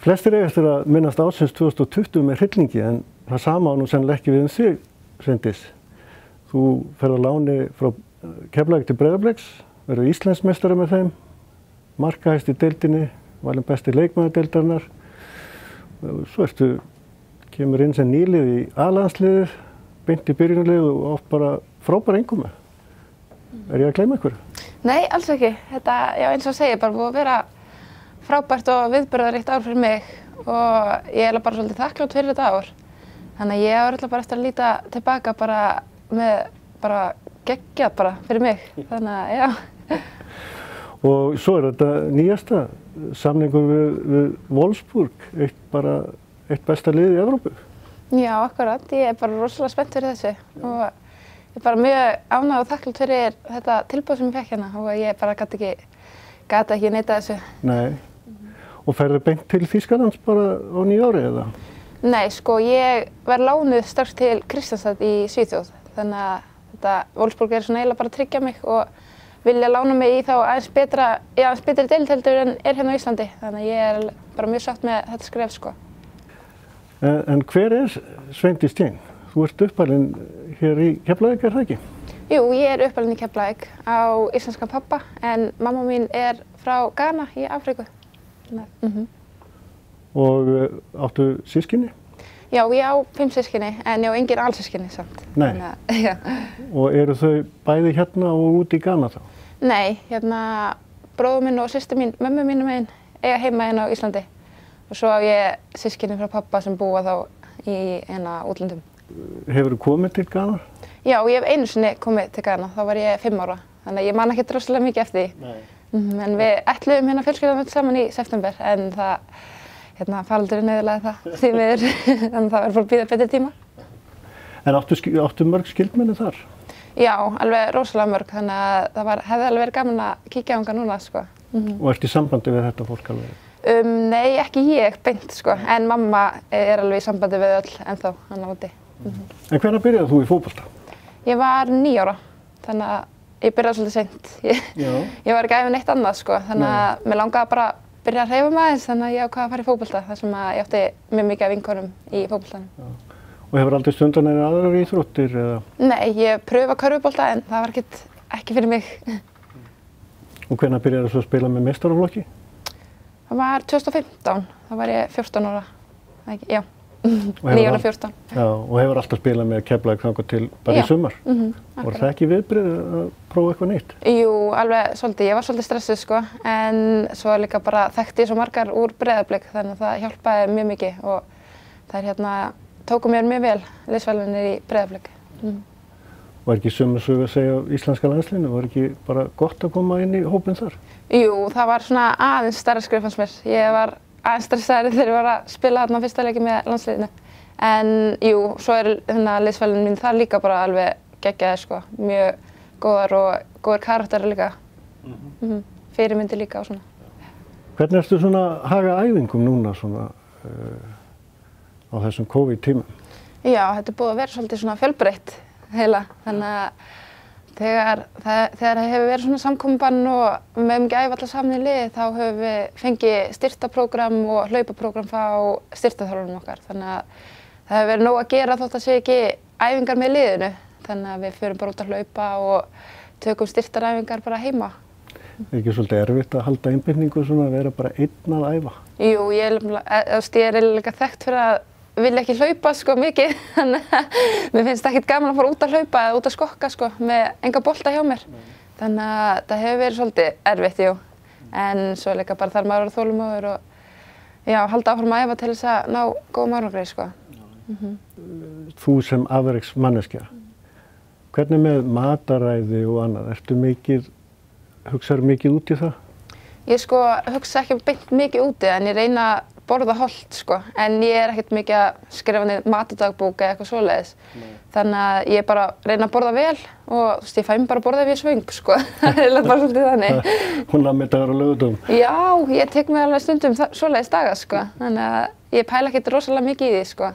Flestir eiga eftir að minnast ársins 2020 með hryllingi en það sama á nú sennilega ekki við þig, Sveindís. Þú ferð á láni frá Keflavík til Breiðabliks, verður Íslandsmeistari með þeim, markahæst í deildinni, valinn besti leikmaður deildarinnar. Svo kemur inn sem nýlið í A-landsliðið, beint í byrjunarliðið og oft bara frábær einkomu. Er ég að gleyma einhverju? Nei, alls ekki. Þetta, já, eins og segir, bara búið að vera frábært og viðburðaríkt ár fyrir mig og ég er bara svolítið þakklátt fyrir þetta ár. Þannig að ég á örugglega bara eftir að líta tilbaka bara með geggjað bara fyrir mig. Þannig að, já. Og svo er þetta nýjasta samningur við Wolfsburg, eitt besta lið í Evrópu. Já, akkurat. Ég er bara rosalega spennt fyrir þessu og ég er bara mjög ánægð og þakklátt fyrir þetta tilboð sem ég fékk hérna og ég bara gat ekki neita þessu. Nei. Og ferðu beint til Þýskalands bara á nýju ári eða? Nei, sko, ég var lánuð strax til Kristianstad í Svíþjóð. Þannig að Wolfsburg er svona eiginlega bara að tryggja mig og vilja lána mig í þá aðeins betri deild heldur en er hérna á Íslandi. Þannig að ég er bara mjög sátt með þetta skref, sko. En hver er Sveindís Tjeng? Þú ert uppalinn hér í Keflavík, er það ekki? Jú, ég er uppalinn í Keflavík á íslenskan pappa en mamma mín er frá Ghana í Afríku. Og áttu systkini? Já, ég á 5 systkini en ég á engin alsystkini samt. Nei. Og eru þau bæði hérna og úti í Ghana þá? Nei, hérna bróður minn og systir mín, mömmu mínu megin, eiga heima hérna á Íslandi. Og svo á ég systkini frá pappa sem búa þá í útlöndum. Hefurðu komið til Ghana? Já, ég hef einu sinni komið til Ghana, þá var ég 5 ára. Þannig að ég man ekki droslega mikið eftir því. Nei. En við ætluðum hérna fjölskyldan öll saman í september en það faraldurinn niðurlega það því miður, þannig að það verður bara að bíða betri tíma. En áttu mörg skyldmenni þar? Já, alveg rosalega mörg, þannig að það hefði alveg verið gaman að kíkja á hana núna, sko. Og ertu í sambandi við þetta fólk alveg? Nei, ekki ég beint, sko, en mamma er alveg í sambandi við öll ennþá, hann úti. En hvenær byrjaði þú í fótbolta? Ég var 9 ára, þannig að ég byrjaði svolítið seint. Ég var ekki æfin neitt annað, sko, þannig að mér langaði bara að byrja að hreyfa mig aðeins, þannig að ég ákvað að fara í fótbolta, þar sem að ég átti mjög mikið af vinkonum í fótboltanum. Og hefur aldrei stundan eða aðrar íþróttir, eða? Nei, ég pröfa körfubolta en það var ekki fyrir mig. Og hvenær byrjaði þú að spila með meistaraflokki? Það var 2015, þá var ég 14 ára, já. 9-14. Já, og hefur alltaf spilað með Keflavík þangað til bara í sumar. Var það ekki viðbrigði að prófa eitthvað nýtt? Jú, alveg svolítið. Ég var svolítið stressuð, sko, en svo líka bara þekkti ég svo margar úr Breiðablik, þannig að það hjálpaði mjög mikið og þær tóku mér mjög vel liðsverðlaunir í Breiðablik. Var ekki sömu sögu að segja á íslenska landsliðinu? Var ekki bara gott að koma inn í hópinn þar? Jú, það var svona aðeins stærra skref fannst mér. Ég var aðeins stressaðri þegar ég var að spila þarna fyrsta leiki með landsliðinu. En jú, svo er liðsverðlaunin mín þar líka bara alveg geggjaðir, sko. Mjög góðar og góðir karakterar líka. Fyrirmyndir líka og svona. Hvernig ertu svona að haga æfingum núna svona á þessum COVID-tímum? Já, þetta er búið að vera svolítið svona fjölbreytt heila. Þannig að þegar það hefur verið svona samkomubann og við mögum ekki æfa alla saman í liði þá höfum við fengið styrktaprógram og hlaupaprógram frá styrktaþjálfurum okkar. Þannig að það hefur verið nóg að gera þótt að sé ekki æfingar með liðinu. Þannig að við förum bara út að hlaupa og tökum styrktaræfingar bara heima. Er ekki svolítið erfitt að halda einbeitingu svona að vera bara einn að æfa? Jú, ég er líka þekkt fyrir að vilja ekki hlaupa, sko, mikið. Þannig að mér finnst ekkert gaman að fara út að hlaupa eða út að skokka, sko, með enga bolta hjá mér. Þannig að það hefur verið svolítið erfitt, jú. En svo líka bara þarf maður að vera þolinmóður og já, halda áfram að æfa til þess að ná góðum árangri, sko. Þú sem afreksmanneskja, hvernig með mataræði og annað? Hugsaðu mikið út í það? Ég sko hugsa ekki beint mikið úti en ég reyna að borða hollt, sko, en ég er ekkert mikið að skrifa niður matadagbók eða eitthvað svoleiðis. Þannig að ég bara reyna að borða vel og ég fæ mér bara að borða ef ég er svöng, sko. Það er bara svolítið þannig. Hún lammidagur á laugardögum? Já, ég tek mig alveg stundum svoleiðis daga, sko. Þannig að ég pæla ekkert rosalega mikið í því, sko.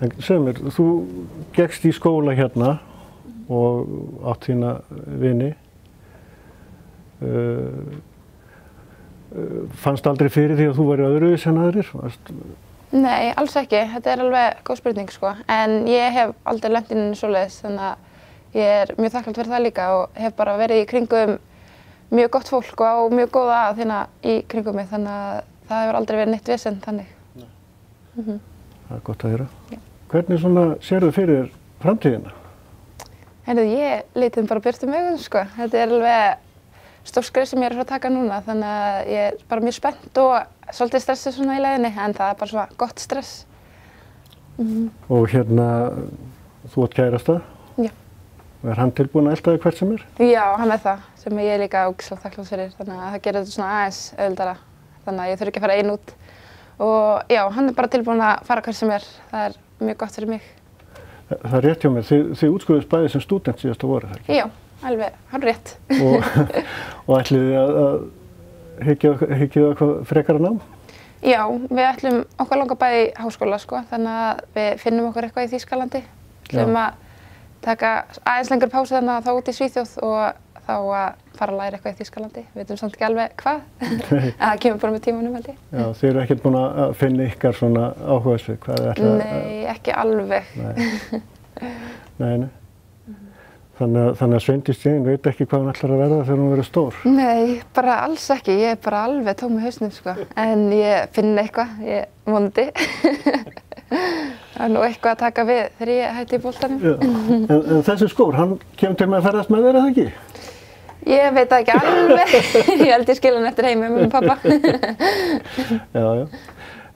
En segðu mér, þú gekkst í skóla hérna og átt þína vini. Fannst aldrei fyrir því að þú væri öðruvísi en aðrir? Nei, alls ekki. Þetta er alveg góð spurning, sko. En ég hef aldrei lent inn í svoleiðis, þannig að ég er mjög þakklátt fyrir það líka og hef bara verið í kringum mjög gott fólk og á mjög góða að þína í kringum mig, þannig að það hefur aldrei verið neitt vesen þannig. Það er gott að heyra. Já. Hvernig svona sérðu fyrir framtíðina? Heyrðu, ég lítið bara byrtum augun, sko. Þetta er alveg stór skref sem ég er að taka núna, þannig að ég er bara mjög spennt og svolítið stressuð svona í leiðinni, en það er bara svona gott stress. Og hérna, þú átt kærasta? Já. Og er hann tilbúinn að elta þig hvert sem er? Já, hann er það, sem ég er líka ógeðslega þakklát fyrir, þannig að það gerir þetta svona aðeins auðveldara, þannig að ég þurfi ekki að fara ein út. Og já, hann er bara tilbúinn að fara hvert sem er, það er mjög gott fyrir mig. Það er rétt hjá mér, þið útskrifuðust bæði sem stúdent síðasta vorið, það ekki? Já, alveg, hann er rétt. Og ætlið þið að hyggja eitthvað frekara nám? Já, við ætlum okkur langa bæði í háskóla, sko, þannig að við finnum okkur eitthvað í Þýskalandi. Við ætlum að taka aðeins lengur pásu þannig að þá út í Svíþjóð og þá að fara að læra eitthvað í Þýskalandi. Við veitum samt ekki alveg hvað, það kemur bara með tímanum, held ég. Já, þið eru ekkert búin að finna ykkar svona áhugasvið, hvað þið ætla að... Nei, ekki alveg. Nei. Þannig að Sveindís Jane veit ekki hvað hún ætlar að verða þegar hún verður stór? Nei, bara alls ekki. Ég er bara alveg tóm í hausnum, sko. En ég finn eitthvað, ég vonandi. Það er nú eitthvað að taka við þegar ég hætti í boltanum. En þessi skór, hann kemur til með að ferðast með þér, eða ekki? Ég veit það ekki alveg. Ég held ég skil hann eftir heimi með pappa. Já.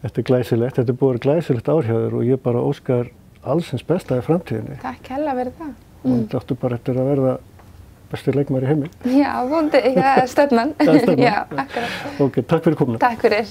Þetta er glæsilegt. Þetta er búið glæsilegt ár hjá þér og ég bara óskar allsins besta í framtíðinni. Takk hella fyrir það. Og þetta áttu bara eftir að verða besti leikmaður í heimi. Já, vonandi. Það er stefnan. Það er stefnan. Já, akkurat. Ok, takk fyrir komuna. Takk fyrir.